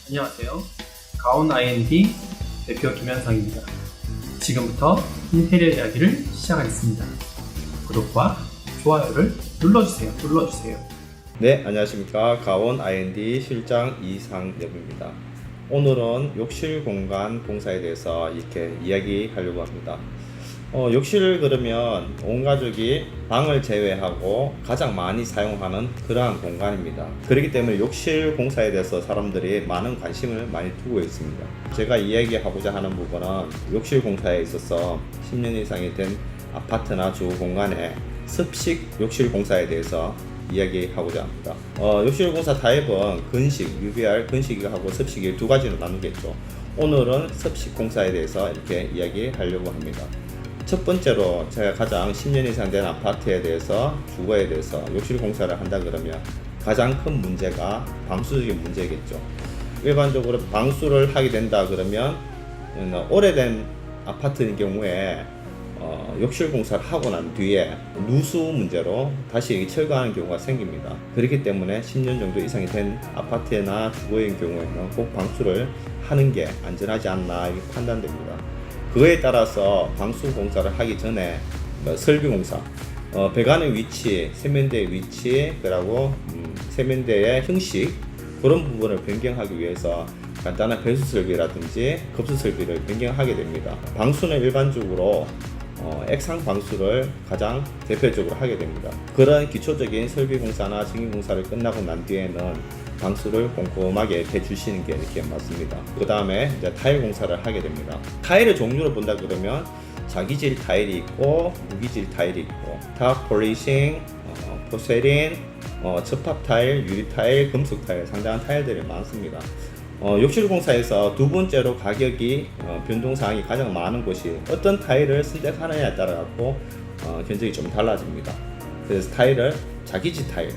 안녕하세요. 가온 I&D 대표 김현성입니다. 지금부터 인테리어 이야기를 시작하겠습니다. 구독과 좋아요를 눌러주세요. 네, 안녕하십니까. 가온 I&D 실장 이상엽입니다. 오늘은 욕실 공간 공사에 대해서 이렇게 이야기하려고 합니다. 욕실 그러면 온 가족이 방을 제외하고 가장 많이 사용하는 그러한 공간입니다. 그렇기 때문에 욕실 공사에 대해서 사람들이 많은 관심을 많이 두고 있습니다. 제가 이야기하고자 하는 부분은 욕실 공사에 있어서 10년 이상이 된 아파트나 주 공간의 습식 욕실 공사에 대해서 이야기하고자 합니다. 욕실 공사 타입은 건식, UBR 건식하고 습식이 두 가지로 나누겠죠. 오늘은 습식 공사에 대해서 이렇게 이야기하려고 합니다. 첫 번째로 제가 가장 10년 이상 된 아파트에 대해서 주거에 대해서 욕실 공사를 한다 그러면 가장 큰 문제가 방수적인 문제겠죠. 일반적으로 방수를 하게 된다 그러면 오래된 아파트인 경우에 욕실 공사를 하고 난 뒤에 누수 문제로 다시 철거하는 경우가 생깁니다. 그렇기 때문에 10년 정도 이상이 된 아파트나 주거인 경우에는 꼭 방수를 하는 게 안전하지 않나 판단됩니다. 그거에 따라서 방수 공사를 하기 전에 설비 공사, 배관의 위치, 세면대의 위치, 그리고 세면대의 형식 그런 부분을 변경하기 위해서 간단한 배수 설비라든지 급수 설비를 변경하게 됩니다. 방수는 일반적으로 액상 방수를 가장 대표적으로 하게 됩니다. 그런 기초적인 설비 공사나 증기 공사를 끝나고 난 뒤에는 방수를 꼼꼼하게 해주시는 게 이렇게 맞습니다. 그 다음에 이제 타일 공사를 하게 됩니다. 타일의 종류를 본다 그러면 자기질 타일이 있고 무기질 타일이 있고 탑 폴리싱, 포세린, 접합 타일, 유리 타일, 금속 타일 상당한 타일들이 많습니다. 욕실 공사에서 두 번째로 가격이 변동사항이 가장 많은 곳이 어떤 타일을 선택하느냐에 따라 갖고 견적이 좀 달라집니다. 그래서 타일을 자기질 타일,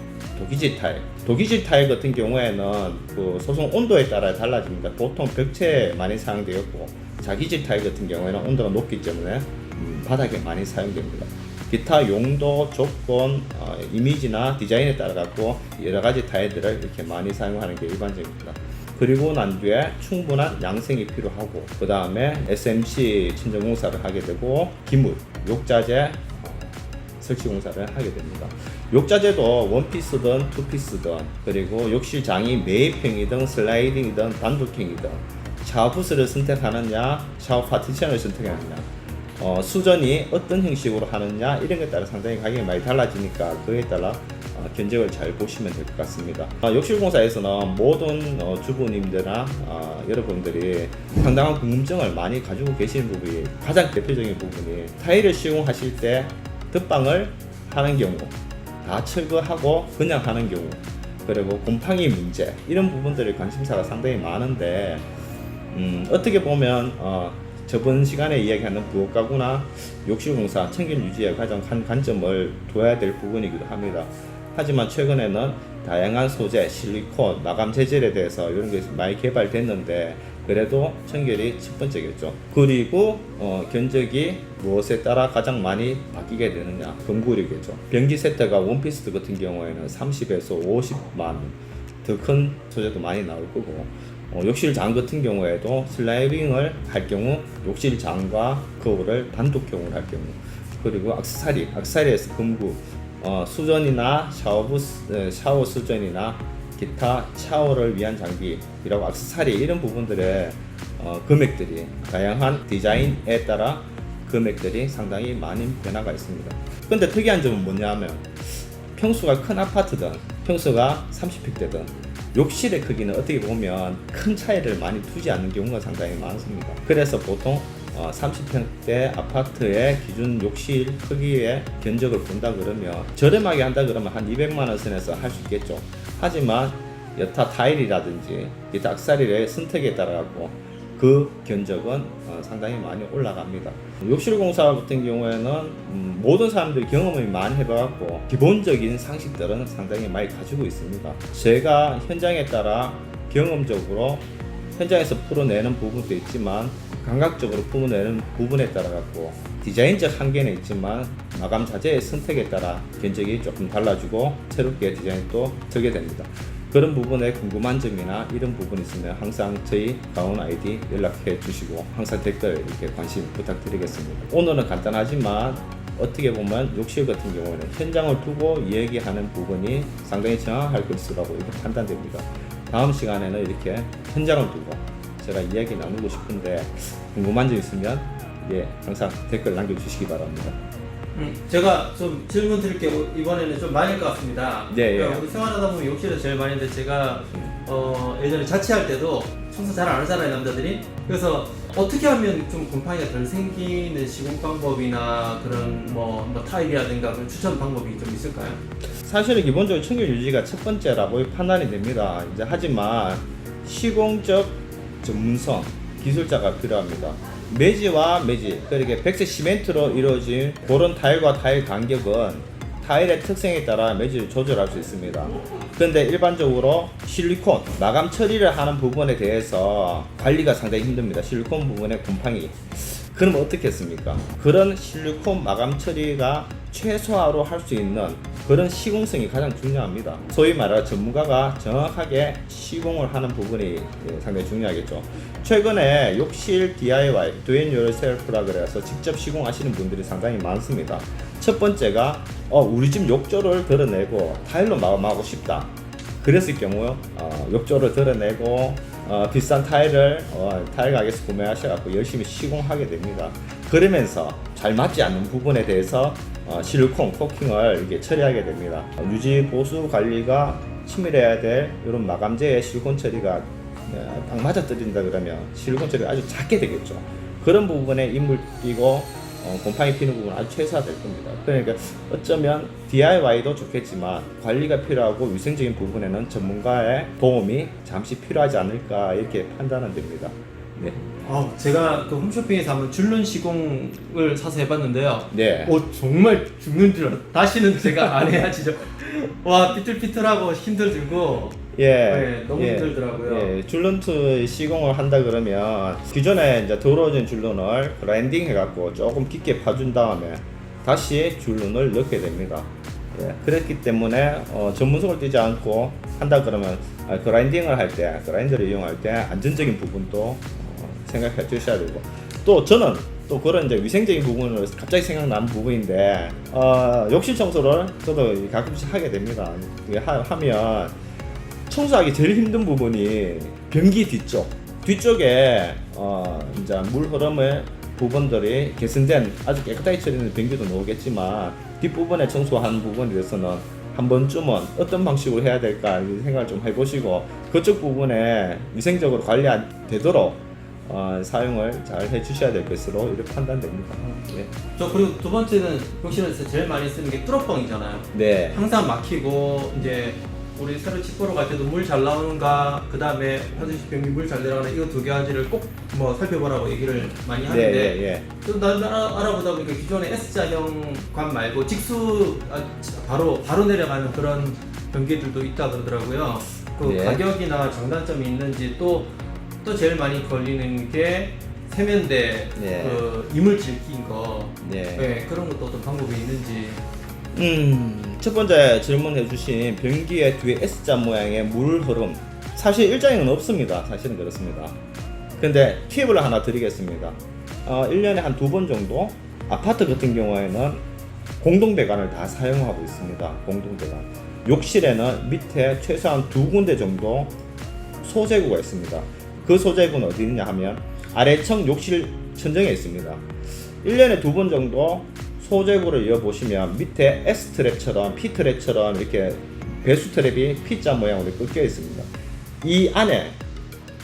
도기질 타일 같은 경우에는 그 소송 온도에 따라 달라집니다. 보통 벽체에 많이 사용되었고 자기질 타일 같은 경우에는 온도가 높기 때문에 바닥에 많이 사용됩니다. 기타 용도, 조건, 이미지나 디자인에 따라 갖고 여러 가지 타일들을 이렇게 많이 사용하는 게 일반적입니다. 그리고 난 뒤에 충분한 양생이 필요하고 그 다음에 SMC 천정 공사를 하게 되고 기물, 욕자재 설치 공사를 하게 됩니다. 욕자재도 원피스든 투피스든 그리고 욕실장이 매입형이든 슬라이딩이든 단독형이든 샤워 부스를 선택하느냐 샤워 파티션을 선택하느냐 수전이 어떤 형식으로 하느냐 이런 것에 따라 상당히 가격이 많이 달라지니까 그에 따라 견적을 잘 보시면 될 것 같습니다. 욕실 공사에서는 모든 주부님들이나 여러분들이 상당한 궁금증을 많이 가지고 계시는 부분이 가장 대표적인 부분이 타일을 시공하실 때 덧방을 하는 경우 다 철거하고 그냥 하는 경우 그리고 곰팡이 문제 이런 부분들의 관심사가 상당히 많은데 어떻게 보면 저번 시간에 이야기하는 부엌 가구나 욕실 공사 청결 유지에 가장 큰 관점을 둬야 될 부분이기도 합니다. 하지만 최근에는 다양한 소재, 실리콘, 마감 재질에 대해서 이런 것이 많이 개발됐는데 그래도 청결이 첫 번째겠죠. 그리고 견적이 무엇에 따라 가장 많이 바뀌게 되느냐 건물이겠죠. 변기 세트가 원피스 같은 경우에는 30에서 50만 더 큰 소재도 많이 나올 거고 욕실장 같은 경우에도 슬라이딩을 할 경우 욕실장과 거울을 단독형으로 할 경우 그리고 액세서리에서 금구 수전이나 샤워 수전이나 기타 샤워를 위한 장비라고 액세서리 이런 부분들의 금액들이 다양한 디자인에 따라 금액들이 상당히 많은 변화가 있습니다. 근데 특이한 점은 뭐냐면 평수가 큰 아파트든 평수가 30평대든 욕실의 크기는 어떻게 보면 큰 차이를 많이 두지 않는 경우가 상당히 많습니다. 그래서 보통 30평대 아파트의 기준 욕실 크기의 견적을 본다 그러면 저렴하게 한다 그러면 한 200만원 선에서 할 수 있겠죠. 하지만 여타 타일이라든지 기타 액세서리의 선택에 따라 갖고 그 견적은 상당히 많이 올라갑니다. 욕실 공사 같은 경우에는 모든 사람들이 경험을 많이 해봐갖고 기본적인 상식들은 상당히 많이 가지고 있습니다. 제가 현장에 따라 경험적으로 현장에서 풀어내는 부분도 있지만 감각적으로 풀어내는 부분에 따라 갖고 디자인적 한계는 있지만 마감 자재의 선택에 따라 견적이 조금 달라지고 새롭게 디자인이 또 서게 됩니다. 그런 부분에 궁금한 점이나 이런 부분 있으면 항상 저희 가온 아이디 연락해 주시고 항상 댓글 이렇게 관심 부탁드리겠습니다. 오늘은 간단하지만 어떻게 보면 욕실 같은 경우는 현장을 두고 얘기하는 부분이 상당히 정확할 것이라고 이렇게 판단됩니다. 다음 시간에는 이렇게 현장을 두고 제가 이야기 나누고 싶은데 궁금한 점 있으면 항상 댓글 남겨주시기 바랍니다. 제가 좀 질문 드릴게요. 이번에는 좀 많을 것 같습니다. 네, 그러니까 우리 생활하다 보면 욕실에서 제일 많이 했는데 제가 예전에 자취할 때도 청소 잘 안 하잖아요, 남자들이. 그래서 어떻게 하면 좀 곰팡이가 덜 생기는 시공 방법이나 그런 뭐 타입이라든가 그런 추천 방법이 좀 있을까요? 사실은 기본적으로 청결 유지가 첫 번째라고 판단이 됩니다. 이제 하지만 시공적 전문성 기술자가 필요합니다. 매지와 매지, 그러니까 백색 시멘트로 이루어진 그런 타일과 타일 간격은 타일의 특성에 따라 매지를 조절할 수 있습니다. 그런데 일반적으로 실리콘 마감 처리를 하는 부분에 대해서 관리가 상당히 힘듭니다. 실리콘 부분의 곰팡이. 그럼 어떻게 했습니까? 그런 실리콘 마감 처리가 최소화로 할 수 있는 그런 시공성이 가장 중요합니다. 소위 말해 전문가가 정확하게 시공을 하는 부분이 상당히 중요하겠죠. 최근에 욕실 DIY, Do It Yourself라 그래서 직접 시공하시는 분들이 상당히 많습니다. 첫 번째가 우리 집 욕조를 드러내고 타일로 마감하고 싶다. 그랬을 경우 욕조를 드러내고 비싼 타일을 타일 가게에서 구매하셔서 열심히 시공하게 됩니다. 그러면서 잘 맞지 않는 부분에 대해서 실리콘 코팅을 이게 처리하게 됩니다. 유지 보수 관리가 치밀해야 될 이런 마감재의 실리콘 처리가 딱 맞아 떨어진다 그러면 실리콘 처리가 아주 작게 되겠죠. 그런 부분에 인물 끼고 곰팡이 피는 부분은 아주 최소화될 겁니다. 그러니까 어쩌면 DIY도 좋겠지만 관리가 필요하고 위생적인 부분에는 전문가의 도움이 잠시 필요하지 않을까 이렇게 판단은 됩니다. 네. 제가 그 홈쇼핑에서 한번 줄눈 시공을 사서 해봤는데요. 네. 정말 죽는 줄 알았어요. 다시는 제가 안 해야지. 와, 삐뚤삐뚤하고 힘들고 너무 힘들더라고요. 줄눈트 시공을 한다 그러면 기존에 이제 더러워진 줄눈을 그라인딩 해갖고 조금 깊게 파준 다음에 다시 줄눈을 넣게 됩니다. 그렇기 때문에 전문성을 띄지 않고 한다 그러면 그라인딩을 할 때, 그라인더를 이용할 때 안전적인 부분도 생각해 주셔야 되고, 또 저는 또 그런 이제 위생적인 부분으로 갑자기 생각난 부분인데 욕실 청소를 저도 가끔씩 하게 됩니다. 하면 청소하기 제일 힘든 부분이 변기 뒤쪽에 이제 물 흐름의 부분들이 개선된 아주 깨끗하게 처리된 변기도 나오겠지만 뒷부분에 청소한 부분에 대해서는 한 번쯤은 어떤 방식으로 해야 될까 생각을 좀 해보시고 그쪽 부분에 위생적으로 관리되도록 사용을 잘 해주셔야 될 것으로 이렇게 판단됩니다. 저 그리고 두 번째는 욕실에서 제일 많이 쓰는 게 뚫어뻥이잖아요. 네. 항상 막히고 이제 우리 새로 집 보러 갈 때도 물 잘 나오는가, 그 다음에 화장실 변기 물 잘 내려가는 이거 두 가지를 꼭 살펴보라고 얘기를 많이 하는데 또 난 알아보다 보니까 기존의 S자형 관 말고 직수 바로 내려가는 그런 변기들도 있다 그러더라고요. 그 가격이나 장단점이 있는지 또 제일 많이 걸리는 게 세면대 그 이물질 낀 거 그런 것도 어떤 방법이 있는지. 첫 번째 질문해 주신 변기의 뒤에 S자 모양의 물 흐름, 사실 일자형은 없습니다. 사실은 그렇습니다. 근데 팁을 하나 드리겠습니다. 1년에 한 2번 정도 아파트 같은 경우에는 공동배관을 다 사용하고 있습니다. 공동배관. 욕실에는 밑에 최소한 2군데 정도 소재구가 있습니다. 그 소재구는 어디 있냐 하면 아래층 욕실 천정에 있습니다. 1년에 2번 정도 소재구를 이어보시면 밑에 S트랩처럼 P트랩처럼 이렇게 배수 트랩이 P자 모양으로 꺾여 있습니다. 이 안에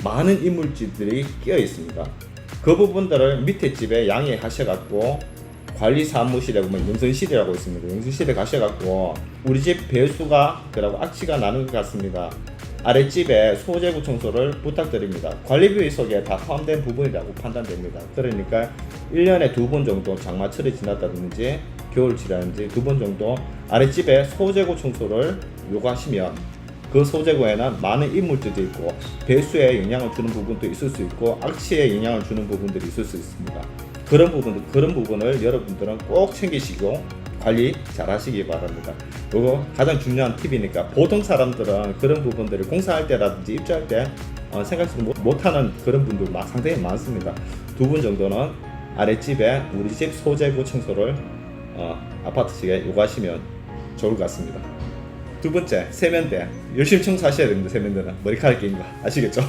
많은 이물질들이 끼어 있습니다. 그 부분들을 밑에 집에 양해하셔갖고 관리사무실에 보면 영선실이라고 있습니다. 영선실에 가셔갖고 우리 집 배수가 그러고 악취가 나는 것 같습니다. 아랫집에 소재구 청소를 부탁드립니다. 관리비 속에 다 포함된 부분이라고 판단됩니다. 그러니까 1년에 2번 정도 장마철이 지났다든지 겨울철이라든지 2번 정도 아랫집에 소재구 청소를 요구하시면 그 소재구에는 많은 이물질도 있고 배수에 영향을 주는 부분도 있을 수 있고 악취에 영향을 주는 부분들이 있을 수 있습니다. 그런 부분을 여러분들은 꼭 챙기시고 관리 잘 하시기 바랍니다. 그리고 가장 중요한 팁이니까 보통 사람들은 그런 부분들을 공사할 때라든지 입주할 때 생각지 못하는 그런 분들 상당히 많습니다. 두 분 정도는 아랫집에 우리 집 소재구 청소를 아파트식에 요구하시면 좋을 것 같습니다. 두 번째, 세면대 열심히 청소하셔야 됩니다. 세면대는 머리카락 끼는 거 아시겠죠?